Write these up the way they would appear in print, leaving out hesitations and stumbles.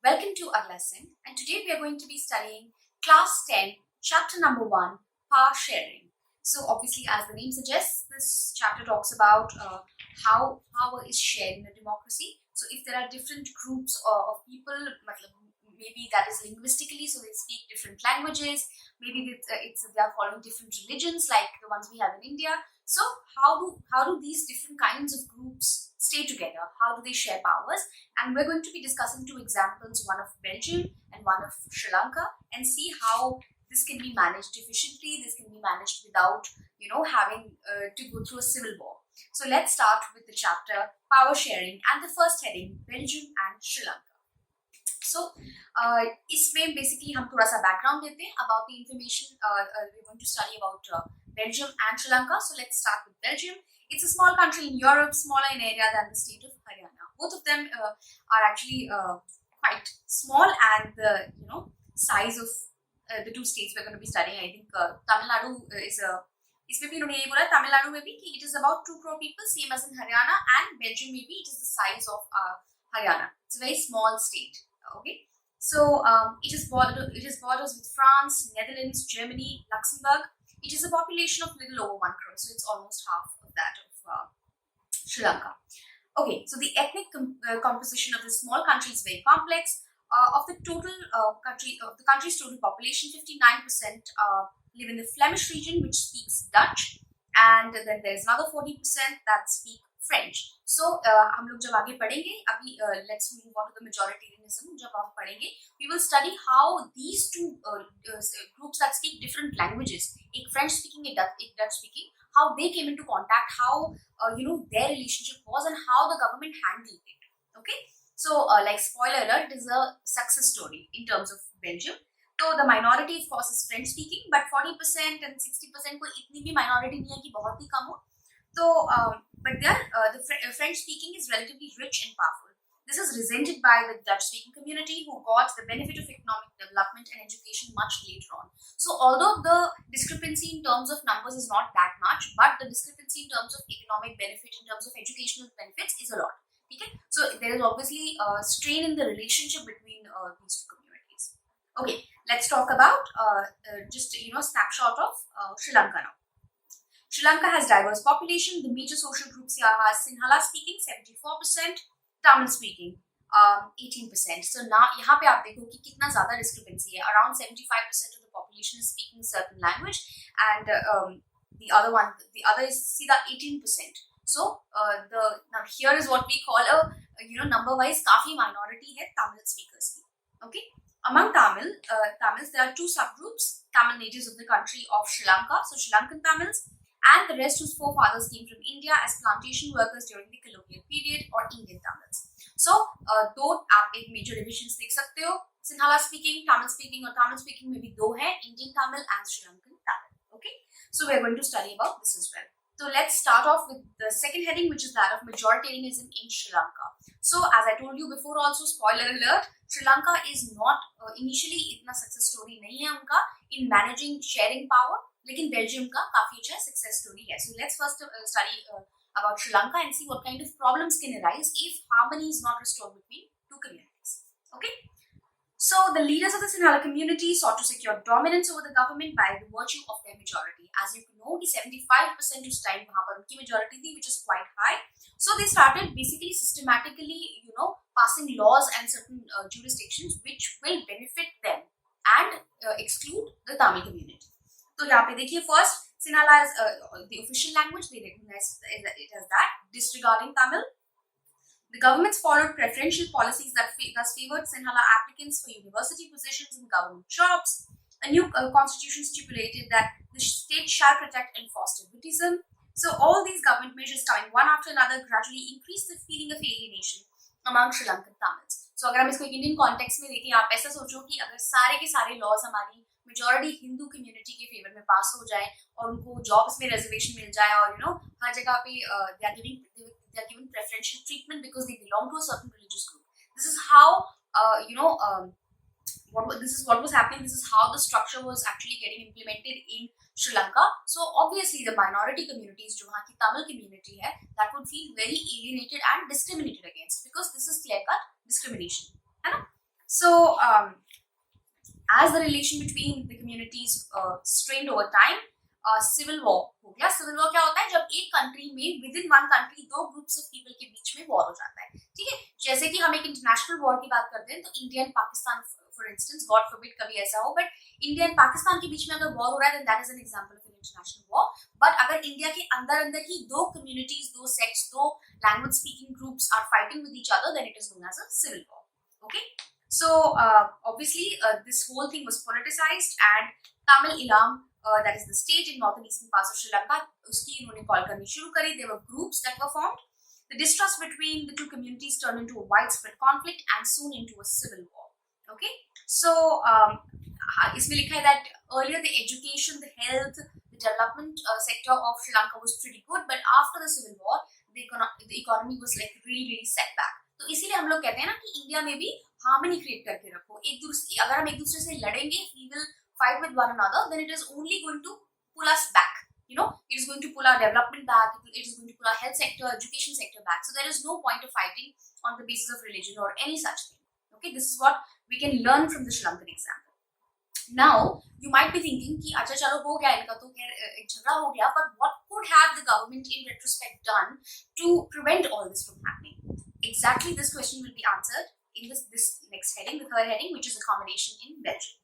Welcome to AglaSem, and today we are going to be studying Class 10, Chapter number 1, Power Sharing. So obviously, as the name suggests, this chapter talks about how power is shared in a democracy. So if there are different groups of people, maybe that is linguistically, so they speak different languages, maybe they are following different religions like the ones we have in India. So how do these different kinds of groups stay together? How do they share powers? And we're going to be discussing two examples, one of Belgium and one of Sri Lanka, and see how this can be managed efficiently. This can be managed without having to go through a civil war. So let's start with the chapter Power Sharing, and the first heading, Belgium and Sri Lanka. So इसमें basically हम थोड़ा सा background देते हैं about the information we're going to study about Belgium and Sri Lanka. So let's start with Belgium. It's a small country in Europe, smaller in area than the state of Haryana. Both of them are actually quite small, and the size of the two states we're going to be studying. I think Tamil Nadu is a इसमें भी उन्होंने यही बोला तमिलनाडु में भी कि it is about 2 crore people, same as in Haryana, and Belgium maybe it is the size of Haryana. It's a very small state. Okay, so it borders with France, Netherlands, Germany, Luxembourg. It is a population of little over 1 crore, so it's almost half of that of Sri Lanka. Okay, so the ethnic composition of this small country is very complex. Of the country's total population, 59% live in the Flemish region, which speaks Dutch, and then there is another 40% that speak French. So हम लोग जब आगे पढ़ेंगे अभी let's move on to the majoritarianism. जब आप पढ़ेंगे we will study how these two groups that speak different languages, एक French speaking, एक Dutch speaking, how they came into contact, how their relationship was, and how the government handled it. Okay, so like spoiler alert, it is a success story in terms of Belgium. So the minority of course is French speaking, but 40% and 60% कोई इतनी भी minority नहीं है कि बहुत ही कम हो. So, but there, the French speaking is relatively rich and powerful. This is resented by the Dutch speaking community, who got the benefit of economic development and education much later on. So, although the discrepancy in terms of numbers is not that much, but the discrepancy in terms of economic benefit, in terms of educational benefits, is a lot. Okay? So, there is obviously a strain in the relationship between these two communities. Okay, let's talk about just snapshot of Sri Lanka now. Sri Lanka has diverse population. The major social groups here are Sinhala speaking 74%, Tamil speaking 18%. So now यहाँ पे आप देखो कि कितना ज़्यादा discrepancy है. Around 75% of the population is speaking a certain language, and the other is सीधा 18%. So now here is what we call a number wise काफी minority है Tamil speakers की. Okay, among Tamils there are two subgroups: Tamil natives of the country of Sri Lanka, so Sri Lankan Tamils, and the rest whose forefathers came from India as plantation workers during the colonial period, or Indian Tamils. So, दो आप एक major divisions देख सकते हो, Sinhala speaking, Tamil speaking, और Tamil speaking में भी दो हैं, Indian Tamil and Sri Lankan Tamil. Okay, so we are going to study about this as well. So let's start off with the second heading, which is that of majoritarianism in Sri Lanka. So as I told you before, also spoiler alert, Sri Lanka is not initially इतना success story नहीं है उनका in managing sharing power. लेकिन Belgium का काफी अच्छा success story है. So let's first study about Sri Lanka and see what kind of problems can arise if harmony is not restored between two communities. Okay, so the leaders of the Sinhala community sought to secure dominance over the government by the virtue of their majority. As you know, 75% उस time वहाँ पर उनकी majority थी, which is quite high. So they started basically systematically passing laws and certain jurisdictions which will benefit them and exclude the Tamil community. तो यहाँ पे देखिए, first Sinhala is the official language. They recognize it as that, disregarding Tamil. The governments followed preferential policies that thus favored Sinhala applicants for university positions and government jobs. A new constitution stipulated that the state shall protect and foster Buddhism. So all these government measures coming one after another gradually increased the feeling of alienation among Sri Lankan Tamils. So अगर हम इसको Indian context में देखें, आप ऐसा सोचो कि अगर सारे के सारे लॉज हमारी मेजॉरिटी हिंदू कम्युनिटी के फेवर में पास हो जाए और उनको जॉब्स में रिजर्वेशन मिल जाए और हर जगह पे they are given preferential treatment because they belong to a certain religious group. This is how this is what was happening. This is how the structure was actually getting implemented in Sri Lanka. So obviously the minority communities, जो वहाँ की Tamil community है, that would feel very alienated and discriminated against because this is clear cut discrimination, है ना? So as the relation between the communities strained over time, civil war हो गया. Civil war क्या होता है? जब एक कंट्री में विद इन वन कंट्री दो ग्रुप्स ऑफ पीपल के बीच में वॉर हो जाता है. ठीक है, जैसे कि हम एक इंटरनेशनल वॉर की बात करते हैं तो India and Pakistan for instance, God forbid कभी ऐसा हो, बट इंडिया एंड पाकिस्तान के बीच में अगर वॉर हो रहा है, then that is an example of an international war. But अगर इंडिया के अंदर अंदर ही दो कम्युनिटीज, दो सेक्ट्स, दो language speaking groups are fighting with each other, then it is known as a civil war. Okay, so obviously this whole thing was politicized, and Tamil Ilam, that is the state in northern eastern parts of Sri Lanka, uski inhone call karni shuru kari. There were groups that were formed. The distrust between the two communities turned into a widespread conflict and soon into a civil war. Okay, so isme likha hai that earlier the education, the health, the development sector of Sri Lanka was pretty good, but after the civil war the economy was like really set back. तो इसीलिए हम लोग कहते हैं ना कि India में भी हार्मनी क्रिएट करके रखो. एक दूसरे, अगर हम एक दूसरे से लड़ेंगे, we will fight with one another, then it is only going to pull us back. You know, it is going to pull our development back. It is going to pull our health sector, education sector back. So there is no point of fighting on the basis of religion or any such thing. Okay, this is what we can learn from the Sri Lankan example. Now you might be thinking कि अच्छा चलो हो गया इनका तो खैर एक झगड़ा हो गया, but what could have the government in retrospect done to prevent all this from happening? Exactly this question will be answered in this next heading, the third heading, which is accommodation in Belgium.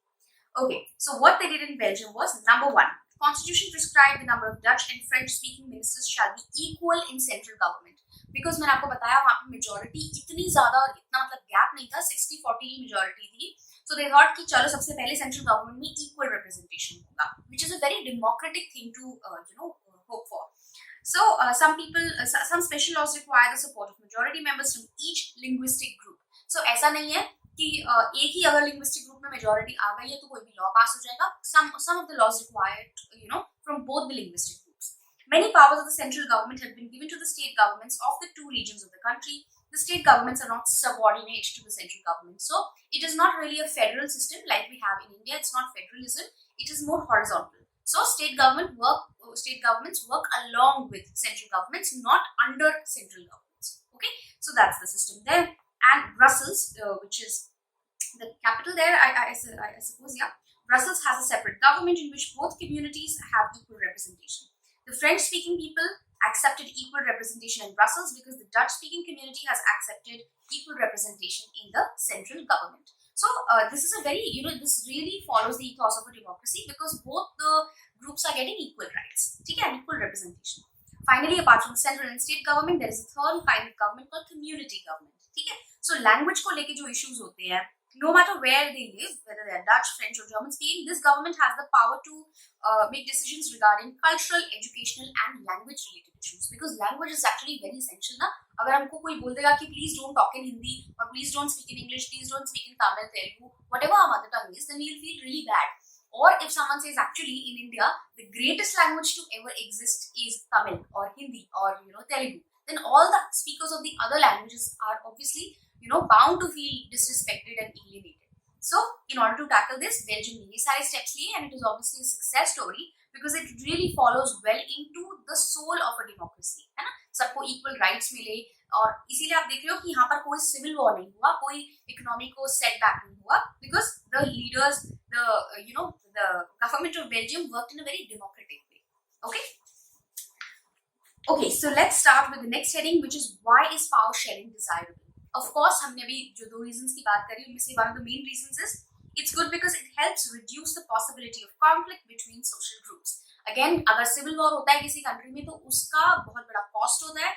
Okay, so what they did in Belgium was, number one, Constitution prescribed the number of Dutch and French speaking ministers shall be equal in central government. Because मैंने आपको बताया वहाँ पे majority इतनी ज़्यादा, इतना मतलब gap नहीं था, 60-40 ही majority थी. So they thought कि चलो सबसे पहले central government में equal representation होगा, which is a very democratic thing to hope for. So some special laws require the support of majority members from each linguistic group. So ऐसा नहीं है कि एक ही अगर linguistic group में majority आ गई है तो कोई भी law pass हो जाएगा. Some of the laws required, from both the linguistic groups. Many powers of the central government have been given to the state governments of the two regions of the country. The state governments are not subordinate to the central government. So it is not really a federal system like we have in India. It's not federalism. It is more horizontal. So state governments work along with central governments, not under central governments. Okay, so that's the system there. And Brussels, which is the capital there, I suppose, yeah. Brussels has a separate government in which both communities have equal representation. The French-speaking people accepted equal representation in Brussels because the Dutch-speaking community has accepted equal representation in the central government. So this is a very, this really follows the ethos of a democracy because both the groups are getting equal rights, okay, and equal representation. Finally, apart from the central and state government, there is a third kind of government called community government. Okay, so language को लेके जो issues होते हैं, no matter where they live, whether they are Dutch, French or German speaking, this government has the power to make decisions regarding cultural, educational and language related issues, because language is actually very essential ना. अगर हमको कोई बोल देगा कि please don't talk in Hindi or please don't speak in English, please don't speak in Tamil, Telugu, whatever our mother tongue is, then we'll feel really bad. Or if someone says actually in India the greatest language to ever exist is Tamil or Hindi or Telugu, then all the speakers of the other languages are obviously bound to feel disrespected and alienated. So in order to tackle this, Belgium ने ये सारे steps लिए, and it is obviously a success story because it really follows well into the soul of a democracy, है ना. सबको equal rights मिले, और इसीलिए आप देख रहे हो कि यहाँ पर कोई civil war नहीं हुआ, कोई economy को setback नहीं हुआ, because the leaders, the government of Belgium worked in a very democratic way. Okay, so let's start with the next heading, which is why is power sharing desirable. Of course, हमने अभी जो दो reasons की बात करी, उनमें से one of the main reasons is it's good because it helps reduce the possibility of conflict between social groups. Again, अगर civil war होता है किसी country में तो उसका बहुत बड़ा cost होता है,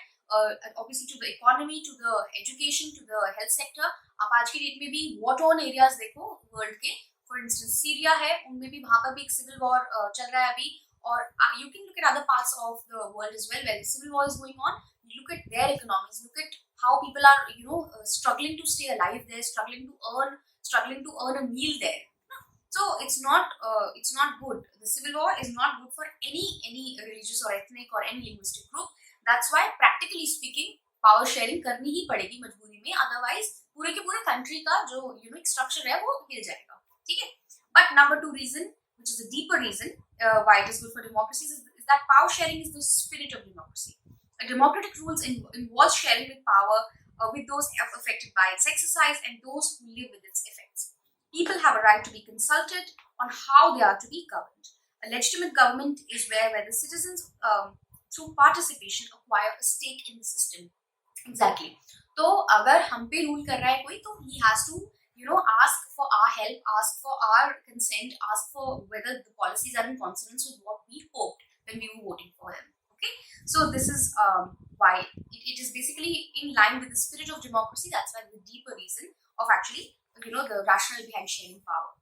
obviously to the economy, to the education, to the health sector. आप आज की डेट में भी war-torn areas देखो world के, for instance सीरिया है, उनमें भी वहाँ पर भी एक civil war चल रहा है अभी, और you can look at other parts of the world as well where the civil war is going on. Look at their economies, look at how people are struggling to stay alive there, struggling to earn a meal there. So it's not good. The civil war is not good for any religious or ethnic or any linguistic group. That's why practically speaking power sharing करनी ही पड़ेगी मजबूरी में, otherwise पूरे के पूरे country का जो structure है वो हिल जाएगा, ठीक है. But number two reason, which is a deeper reason why it is good for democracies, is that power sharing is the spirit of democracy. A democratic rules involves sharing with power with those affected by its exercise and those who live with its effects. People have a right to be consulted on how they are to be governed. A legitimate government is where the citizens, through participation, acquire a stake in the system. Exactly. तो अगर हम पे rule कर रहा है कोई, तो he has to ask for our help, ask for our consent, ask for whether the policies are in consonance with what we hoped when we were voting for them. Okay, so this is why it is basically in line with the spirit of democracy. That's why the deeper reason of actually the rationale behind sharing power.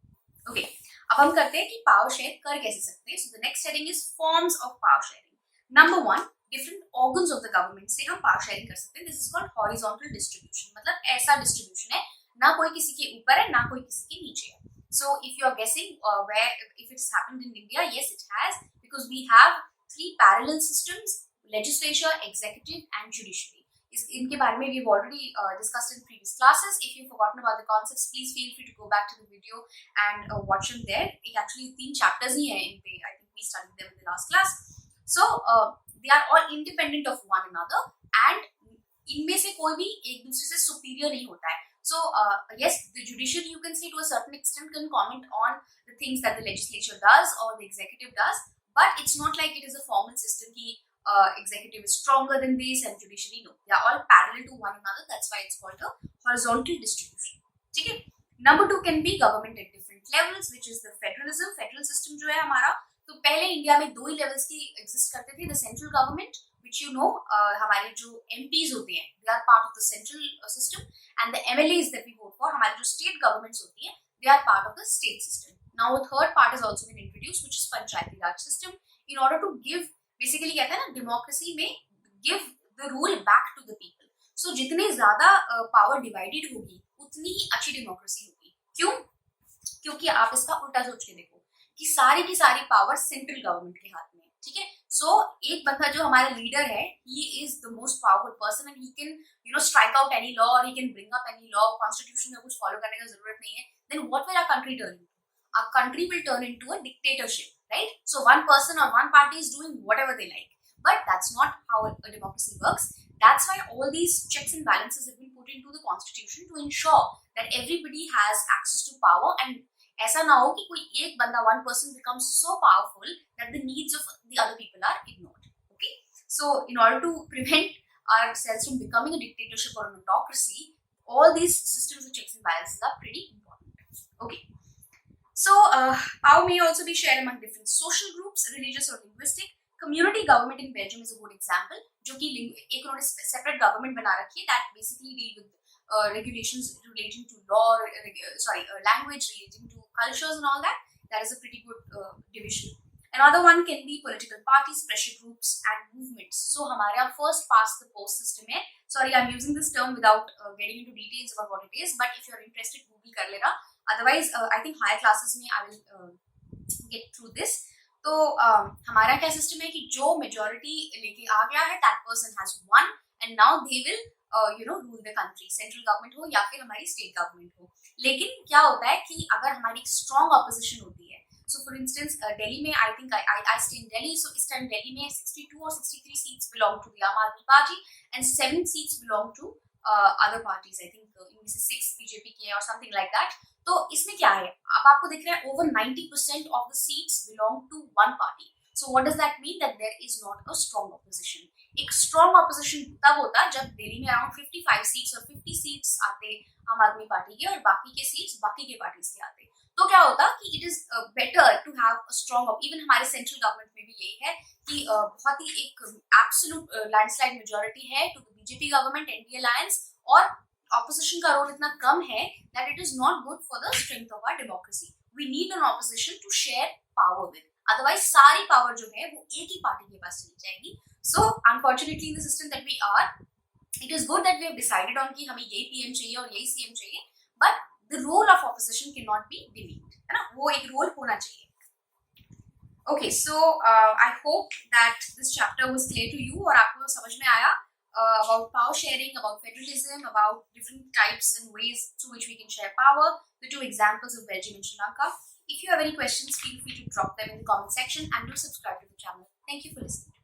Okay, अब हम करते हैं कि power share कर कैसे सकते हैं. So the next heading is forms of power sharing. Number one, different organs of the government से हम power sharing कर सकते हैं. This is called horizontal distribution. मतलब ऐसा distribution है, ना कोई किसी के ऊपर है, ना कोई किसी के नीचे है. So if you are guessing where if it's happened in India, yes it has, because we have three parallel systems: legislature, executive and judiciary. इनके बारे में we've already discussed in previous classes. If you've forgotten about the concepts, please feel free to go back to the video and watch them there. एक actually 3 chapters ही हैं इन पे. I think we studied them in the last class. So they are all independent of one another and इनमें से कोई भी एक दूसरे से superior नहीं होता है. So yes, the judiciary, you can say to a certain extent, can comment on the things that the legislature does or the executive does, but it's not like it is a formal system कि executive is stronger than this and judiciary, no. They are all parallel to one another. That's why it's called a horizontal distribution. ठीक है. Number 2 can be government at different levels, which is the federalism. Federal system जो है हमारा, तो पहले India में 2 ही levels की exist करते थे. The central government, which हमारे जो MPs होते हैं, they are part of the central system, and the MLAs that we vote for, हमारे जो state governments होती हैं, they are part of the state system. Now a third part has also been introduced, which is panchayati raj system, in order to give, basically कहते हैं ना, democracy में give the rule back to the people. So जितने ज़्यादा power divided होगी, उतनी ही अच्छी democracy होगी. क्यों? क्योंकि आप इसका उल्टा सोच के देखो कि सारी की सारी पावर सेंट्रल गवर्नमेंट के हाथ में है. ठीक है. सो एक बंदा जो हमारा लीडर है, he is the most powerful person and he can strike out any law or he can bring up any law. Constitution में कुछ follow करने का जरूरत नहीं है. Then what will our country turn into? Our country will turn into a dictatorship, right? So one person or one party is doing whatever they like, but that's not how a democracy works. That's why all these checks and balances have been put into the constitution to ensure that everybody has access to power, and ऐसा ना हो कि कोई एक बंदा, one person becomes so powerful that the needs of the other people are ignored. Okay, so in order to prevent ourselves from becoming a dictatorship or an autocracy, all these systems of checks and balances are pretty important. Okay, so power may also be shared among different social groups, religious or linguistic. Community government in Belgium is a good example, जो कि एक उन्होंने separate government बना रखी है that basically deal with regulations relating to law, language, relating to cultures and all that. That is a pretty good division. Another one can be political parties, pressure groups and movements. So हमारे यहाँ first past the post system है. Sorry, I'm using this term without getting into details about what it is, but if you're interested, Google कर लेना. Otherwise, I think higher classes में I will get through this. तो हमारा क्या system है कि जो मेजॉरिटी लेके आ गया है, that person has won and now they will rule the country. Central government हो या फिर हमारी स्टेट गवर्नमेंट हो. लेकिन क्या होता है कि अगर हमारी स्ट्रॉन्ग ऑपोजिशन होती है, सो फॉर इंस्टेंस दिल्ली में, I think I stay in Delhi, so इस टाइम दिल्ली में 62 or 63 seats belong to the Aam Aadmi party and 7 seats belong to other parties. I think इनमें से 6 बीजेपी की है और समथिंग लाइक दैट. तो इसमें क्या है, अब आपको दिख रहा है over 90% of the seats belong to one party. So what does that mean? That there is not a strong opposition. एक strong opposition तब होता जब दिल्ली में around 55 seats और 50 seats आते आम आदमी पार्टी के और बाकी के seats बाकी के पार्टीज के आते. तो क्या होता कि it is better to have a strong, even हमारे central government में भी यही है कि बहुत ही एक absolute landslide majority है to the BJP government, NDA alliance, और opposition का रोल इतना कम है that it is not good for the strength of our democracy. We need an opposition to share power with. Otherwise सारी power जो है वो एक ही पार्टी के पास चली जाएगी. So unfortunately in the system that we are, it is good that we have decided on कि हमें यही पीएम चाहिए और यही सीएम चाहिए, but the role of opposition can not be deleted, है ना, वो एक रोल होना चाहिए. Okay, so I hope that this chapter was clear to you और आपको समझ में आया about power sharing, about federalism, about different types and ways through which we can share power, the 2 examples of Belgium and Sri Lanka. If you have any questions, feel free to drop them in the comment section and do subscribe to the channel. Thank you for listening.